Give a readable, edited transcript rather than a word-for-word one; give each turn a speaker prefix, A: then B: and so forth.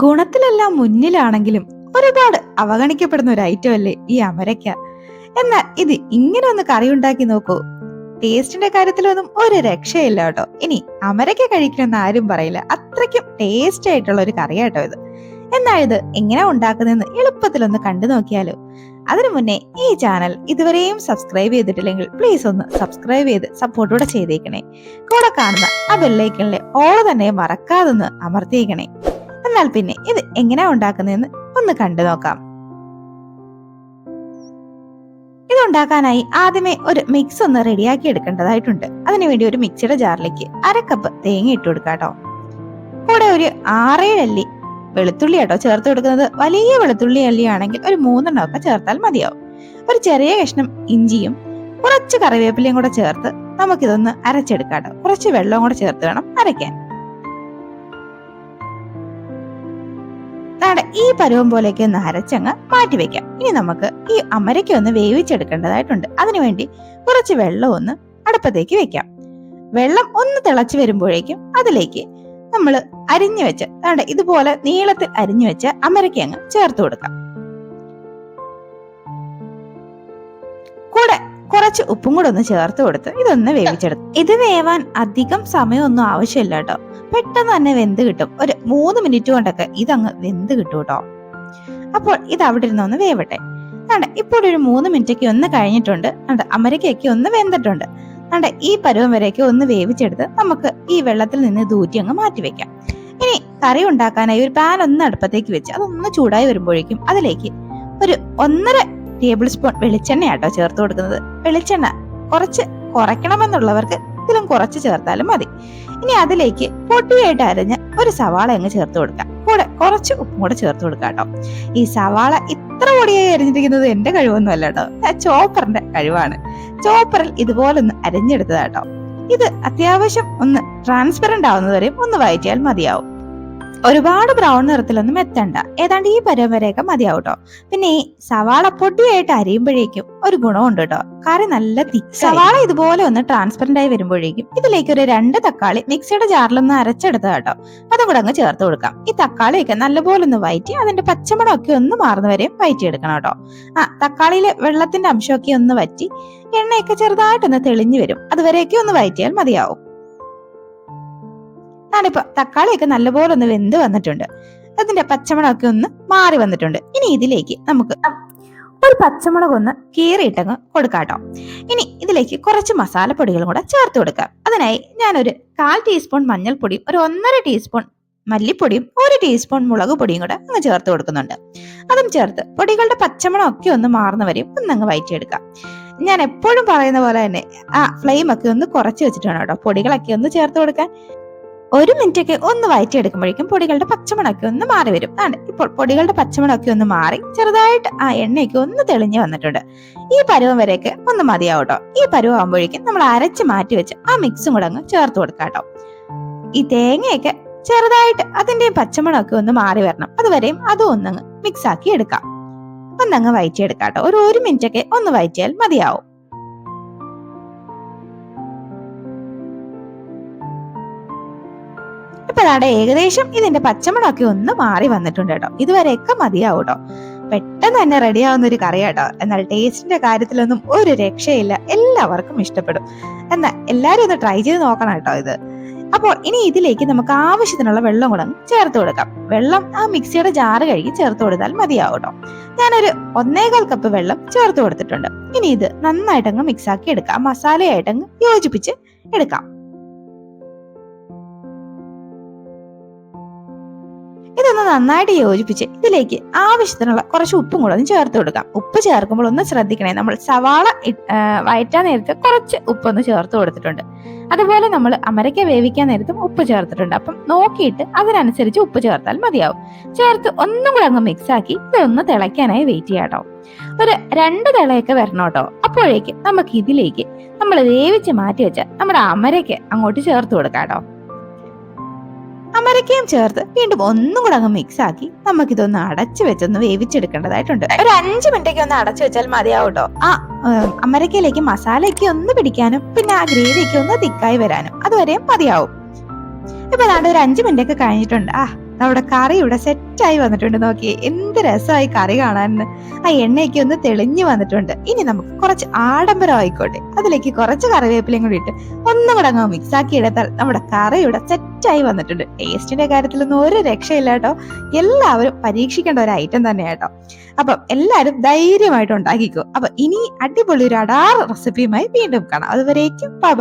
A: ഗുണത്തിലെല്ലാം മുന്നിലാണെങ്കിലും ഒരുപാട് അവഗണിക്കപ്പെടുന്ന ഒരു ഐറ്റം അല്ലേ ഈ അമരയ്ക്ക. എന്നാൽ ഇത് ഇങ്ങനെ ഒന്ന് കറി ഉണ്ടാക്കി നോക്കൂ. ടേസ്റ്റിന്റെ കാര്യത്തിലൊന്നും ഒരു രക്ഷയില്ല കേട്ടോ. ഇനി അമരയ്ക്ക കഴിക്കണമെന്ന് ആരും പറയില്ല, അത്രയ്ക്കും ടേസ്റ്റ് ആയിട്ടുള്ള ഒരു കറിയാട്ടോ ഇത്. എന്നാൽ ഇത് എങ്ങനെയാ ഉണ്ടാക്കുന്നതെന്ന് എളുപ്പത്തിലൊന്ന് കണ്ടു നോക്കിയാലോ. അതിനു മുന്നേ ഈ ചാനൽ ഇതുവരെയും സബ്സ്ക്രൈബ് ചെയ്തിട്ടില്ലെങ്കിൽ പ്ലീസ് ഒന്ന് സബ്സ്ക്രൈബ് ചെയ്ത് സപ്പോർട്ടൂടെ ചെയ്തേക്കണേ. കൂടെ കാണുന്ന ആ ബെല്ലൈക്കണിലെ ഓള് തന്നെ മറക്കാതൊന്ന് അമർത്തിയേക്കണേ. എന്നാൽ പിന്നെ ഇത് എങ്ങനെയാ ഉണ്ടാക്കുന്നതെന്ന് ഒന്ന് കണ്ടു നോക്കാം. ഇതുണ്ടാക്കാനായി ആദ്യമേ ഒരു മിക്സ് ഒന്ന് റെഡിയാക്കി എടുക്കേണ്ടതായിട്ടുണ്ട്. അതിനുവേണ്ടി ഒരു മിക്സിയുടെ ജാറിലേക്ക് 1/2 കപ്പ് തേങ്ങ ഇട്ട് കൊടുക്കാട്ടോ. കൂടെ ഒരു 6-7 അല്ലി വെളുത്തുള്ളി ആട്ടോ ചേർത്ത് കൊടുക്കുന്നത്. വലിയ വെളുത്തുള്ളി അല്ലിയാണെങ്കിൽ ഒരു 3 ഒക്കെ ചേർത്താൽ മതിയാവും. ഒരു ചെറിയ കഷ്ണം ഇഞ്ചിയും കുറച്ച് കറിവേപ്പിലയും കൂടെ ചേർത്ത് നമുക്കിതൊന്ന് അരച്ചെടുക്കാട്ടോ. കുറച്ച് വെള്ളവും കൂടെ ചേർത്ത് വേണം അരയ്ക്കാൻ. ഈ പരുവം പോലെയൊക്കെ ഒന്ന് അരച്ചങ്ങ് മാറ്റിവെക്കാം. ഇനി നമുക്ക് ഈ അമരയ്ക്ക ഒന്ന് വേവിച്ചെടുക്കേണ്ടതായിട്ടുണ്ട്. അതിനുവേണ്ടി കുറച്ച് വെള്ളം ഒന്ന് അടുപ്പത്തേക്ക് വെക്കാം. വെള്ളം ഒന്ന് തിളച്ചു വരുമ്പോഴേക്കും അതിലേക്ക് നമ്മൾ അരിഞ്ഞു വെച്ച് ഇതുപോലെ നീളത്തിൽ അരിഞ്ഞു വെച്ച അമരയ്ക്ക അങ്ങ് ചേർത്ത് കൊടുക്കാം. കൂടെ കുറച്ച് ഉപ്പും കൂടെ ഒന്ന് ചേർത്ത് കൊടുത്ത് ഇതൊന്ന് വേവിച്ചെടുക്കും. ഇത് വേവാൻ അധികം സമയമൊന്നും ആവശ്യമില്ല കേട്ടോ. പെട്ടെന്ന് തന്നെ വെന്ത് കിട്ടും. ഒരു 3 മിനിറ്റ് കൊണ്ടൊക്കെ ഇതങ്ങ് വെന്ത് കിട്ടും കേട്ടോ. അപ്പോൾ ഇത് അവിടെ ഇരുന്നൊന്ന് വേവട്ടെ. ഇപ്പോൾ ഒരു 3 മിനിറ്റൊക്കെ ഒന്ന് കഴിഞ്ഞിട്ടുണ്ട്. അമരയ്ക്കൊക്കെ ഒന്ന് വെന്തിട്ടുണ്ട്. ഈ പരുവം വരെയൊക്കെ ഒന്ന് വേവിച്ചെടുത്ത് നമുക്ക് ഈ വെള്ളത്തിൽ നിന്ന് ദൂറ്റി അങ്ങ് മാറ്റി വെക്കാം. ഇനി കറി ഉണ്ടാക്കാനായി ഒരു പാൻ ഒന്ന് അടുപ്പത്തേക്ക് വെച്ച് അതൊന്ന് ചൂടായി വരുമ്പോഴേക്കും അതിലേക്ക് ഒരു 1.5 ടേബിൾ സ്പൂൺ വെളിച്ചെണ്ണയാട്ടോ ചേർത്ത് കൊടുക്കുന്നത്. വെളിച്ചെണ്ണ കുറച്ച് കുറയ്ക്കണമെന്നുള്ളവർക്ക് ഇതിലും കുറച്ച് ചേർത്താലും മതി. ഇനി അതിലേക്ക് പൊടിയായിട്ട് അരിഞ്ഞ ഒരു സവാള അങ്ങ് ചേർത്ത് കൊടുക്കാം. കൂടെ കുറച്ച് ഉപ്പും കൂടെ ചേർത്ത് കൊടുക്കാം കേട്ടോ. ഈ സവാള ഇത്ര പൊടിയായി അരിഞ്ഞിരിക്കുന്നത് എന്റെ കഴിവൊന്നും അല്ല കേട്ടോ, ചോപ്പറിന്റെ കഴിവാണ്. ചോപ്പറിൽ ഇതുപോലെ ഒന്ന് അരിഞ്ഞെടുത്തതാട്ടോ. ഇത് അത്യാവശ്യം ഒന്ന് ട്രാൻസ്പെറന്റ് ആവുന്നതുവരെയും ഒന്ന് വഴറ്റിയാൽ മതിയാവും. ഒരുപാട് ബ്രൗൺ നിറത്തിലൊന്നും എത്തണ്ട, ഏതാണ്ട് ഈ പരുവം വരെയൊക്കെ മതിയാവും കേട്ടോ. പിന്നെ ഈ സവാള പൊടിയായിട്ട് അരിയുമ്പോഴേക്കും ഒരു ഗുണമുണ്ട് കേട്ടോ, കറി നല്ല തിക്ക്. സവാള ഇതുപോലെ ഒന്ന് ട്രാൻസ്പെറന്റ് ആയി വരുമ്പോഴേക്കും ഇതിലേക്ക് ഒരു 2 തക്കാളി മിക്സിയുടെ ജാറിലൊന്ന് അരച്ചെടുത്ത കേട്ടോ, അതും കൂടെ അങ്ങ് ചേർത്ത് കൊടുക്കാം. ഈ തക്കാളിയൊക്കെ നല്ലപോലെ ഒന്ന് വഴറ്റി അതിന്റെ പച്ചമണമൊക്കെ ഒന്ന് മാറുന്നവരെയും വഴറ്റിയെടുക്കണം കേട്ടോ. തക്കാളിയിലെ വെള്ളത്തിന്റെ അംശമൊക്കെ ഒന്ന് വറ്റി എണ്ണയൊക്കെ ചെറുതായിട്ടൊന്ന് തെളിഞ്ഞു വരും, അതുവരെയൊക്കെ ഒന്ന് വഴറ്റിയാൽ മതിയാവും. ഞാനിപ്പോ തക്കാളിയൊക്കെ നല്ലപോലെ ഒന്ന് വെന്ത് വന്നിട്ടുണ്ട്, അതിന്റെ പച്ചമുളകൊക്കെ ഒന്ന് മാറി വന്നിട്ടുണ്ട്. ഇനി ഇതിലേക്ക് നമുക്ക് ഒരു പച്ചമുളക് ഒന്ന് കീറിയിട്ടങ്ങ് കൊടുക്കാട്ടോ. ഇനി ഇതിലേക്ക് കുറച്ച് മസാലപ്പൊടികളും കൂടെ ചേർത്ത് കൊടുക്കാം. അതിനായി ഞാനൊരു 1/4 ടീസ്പൂൺ മഞ്ഞൾപ്പൊടിയും ഒരു 1.5 ടീസ്പൂൺ മല്ലിപ്പൊടിയും 1 ടീസ്പൂൺ മുളക് പൊടിയും കൂടെ അങ്ങ് ചേർത്ത് കൊടുക്കുന്നുണ്ട്. അതും ചേർത്ത് പൊടികളുടെ പച്ചമണമൊക്കെ ഒന്ന് മാറുന്നവരെയും ഒന്നങ്ങ് വഴറ്റിയെടുക്കാം. ഞാൻ എപ്പോഴും പറയുന്ന പോലെ തന്നെ ഫ്ലെയിം ഒക്കെ ഒന്ന് കുറച്ച് വെച്ചിട്ടാണ് കേട്ടോ പൊടികളൊക്കെ ഒന്ന് ചേർത്ത് കൊടുക്കാൻ. 1 മിനിറ്റൊക്കെ ഒന്ന് വഴറ്റിയെടുക്കുമ്പോഴേക്കും പൊടികളുടെ പച്ചമണമൊക്കെ ഒന്ന് മാറി വരും. ഇപ്പോൾ പൊടികളുടെ പച്ചമണമൊക്കെ ഒന്ന് മാറി ചെറുതായിട്ട് എണ്ണയൊക്കെ ഒന്ന് തെളിഞ്ഞു വന്നിട്ടുണ്ട്. ഈ പരുവം വരെയൊക്കെ ഒന്ന് മതിയാവട്ടോ. ഈ പരുവം ആകുമ്പോഴേക്കും നമ്മൾ അരച്ച് മാറ്റി വെച്ച് മിക്സും കൂടെ അങ്ങ് ചേർത്ത് കൊടുക്കാട്ടോ. ഈ തേങ്ങയൊക്കെ ചെറുതായിട്ട് അതിന്റെ പച്ചമണമൊക്കെ ഒന്ന് മാറി വരണം, അതുവരെയും അതും ഒന്നങ്ങ് മിക്സ് ആക്കി എടുക്കാം. ഒന്നങ്ങ് വഴറ്റിയെടുക്കാട്ടോ. ഒരു 1 മിനിറ്റൊക്കെ ഒന്ന് വഴറ്റിയാൽ മതിയാവും. ഇപ്പൊ ഏകദേശം ഇതിന്റെ പച്ചമണമൊക്കെ ഒന്ന് മാറി വന്നിട്ടുണ്ട് കേട്ടോ. ഇതുവരെയൊക്കെ മതിയാവും കേട്ടോ. പെട്ടെന്ന് തന്നെ റെഡിയാവുന്ന ഒരു കറി കേട്ടോ. എന്നാൽ ടേസ്റ്റിന്റെ കാര്യത്തിലൊന്നും ഒരു രക്ഷയില്ല, എല്ലാവർക്കും ഇഷ്ടപ്പെടും. എന്നാൽ എല്ലാരും ഒന്ന് ട്രൈ ചെയ്ത് നോക്കണം കേട്ടോ ഇത്. അപ്പോൾ ഇനി ഇതിലേക്ക് നമുക്ക് ആവശ്യത്തിനുള്ള വെള്ളം കൂടെ ചേർത്ത് കൊടുക്കാം. വെള്ളം മിക്സിയുടെ ജാറ് കഴുകി ചേർത്ത് കൊടുത്താൽ മതിയാവും കേട്ടോ. ഞാനൊരു 1.25 കപ്പ് വെള്ളം ചേർത്ത് കൊടുത്തിട്ടുണ്ട്. ഇനി ഇത് നന്നായിട്ടങ്ങ് മിക്സ് ആക്കി എടുക്കാം. മസാലയായിട്ടങ്ങ് യോജിപ്പിച്ച് എടുക്കാം. ഇതൊന്ന് നന്നായിട്ട് യോജിപ്പിച്ച് ഇതിലേക്ക് ആവശ്യത്തിനുള്ള കുറച്ച് ഉപ്പും കൂടെ ഒന്ന് ചേർത്ത് കൊടുക്കാം. ഉപ്പ് ചേർക്കുമ്പോൾ ഒന്ന് ശ്രദ്ധിക്കണേ, നമ്മൾ സവാള വഴറ്റാൻ നേരത്ത് കുറച്ച് ഉപ്പൊന്ന് ചേർത്ത് കൊടുത്തിട്ടുണ്ട്. അതുപോലെ നമ്മൾ അമരയ്ക്ക വേവിക്കാൻ നേരത്തും ഉപ്പ് ചേർത്തിട്ടുണ്ട്. അപ്പം നോക്കിയിട്ട് അതിനനുസരിച്ച് ഉപ്പ് ചേർത്താൽ മതിയാവും. ചേർത്ത് ഒന്നും കൂടെ അങ്ങ് മിക്സ് ആക്കി ഇതൊന്ന് തിളയ്ക്കാനായി വെയിറ്റ് ചെയ്യാട്ടോ. ഒരു 2 തിളയൊക്കെ വരണം കേട്ടോ. അപ്പോഴേക്ക് നമുക്ക് ഇതിലേക്ക് നമ്മൾ വേവിച്ച് മാറ്റി വെച്ച നമ്മുടെ അമരയ്ക്ക അങ്ങോട്ട് ചേർത്ത് കൊടുക്കാട്ടോ. അമരക്കയും ചേർത്ത് വീണ്ടും ഒന്നും കൂടെ അങ്ങ് മിക്സ് ആക്കി നമുക്കിതൊന്ന് അടച്ചു വെച്ചൊന്ന് വേവിച്ചെടുക്കേണ്ടതായിട്ടുണ്ട്. ഒരു 5 മിനിറ്റൊക്കെ ഒന്ന് അടച്ചു വെച്ചാൽ മതിയാവട്ടോ. അമരക്കയിലേക്ക് മസാലയൊക്കെ ഒന്ന് പിടിക്കാനും പിന്നെ ഗ്രേവിയൊക്കെ ഒന്ന് തിക്കായി വരാനും അതുവരെയും മതിയാവും. ഇപ്പൊ ഒരു 5 മിനിറ്റ് ഒക്കെ കഴിഞ്ഞിട്ടുണ്ട്. നമ്മുടെ കറി ഇവിടെ സെറ്റായി വന്നിട്ടുണ്ട്. നോക്കിയേ എന്ത് രസമായി കറി കാണാൻ. ആ എണ്ണയൊക്കെ ഒന്ന് തെളിഞ്ഞു വന്നിട്ടുണ്ട്. ഇനി നമുക്ക് കുറച്ച് ആഡംബരം ആയിക്കോട്ടെ, അതിലേക്ക് കുറച്ച് കറിവേപ്പിലയും കൂടി ഇട്ട് ഒന്നും കൂടെ അങ്ങ് മിക്സ് ആക്കി എടുത്താൽ നമ്മുടെ കറി ഇവിടെ സെറ്റായി വന്നിട്ടുണ്ട്. ടേസ്റ്റിന്റെ കാര്യത്തിലൊന്നും ഒരു രക്ഷയില്ല കേട്ടോ. എല്ലാവരും പരീക്ഷിക്കേണ്ട ഒരു ഐറ്റം തന്നെയാട്ടോ. അപ്പം എല്ലാവരും ധൈര്യമായിട്ട് ഉണ്ടാക്കിക്കോ. അപ്പൊ ഇനി അടിപൊളി ഒരു അടാർ റെസിപ്പിയുമായി വീണ്ടും കാണാം. അതുവരേക്കും ബൈ.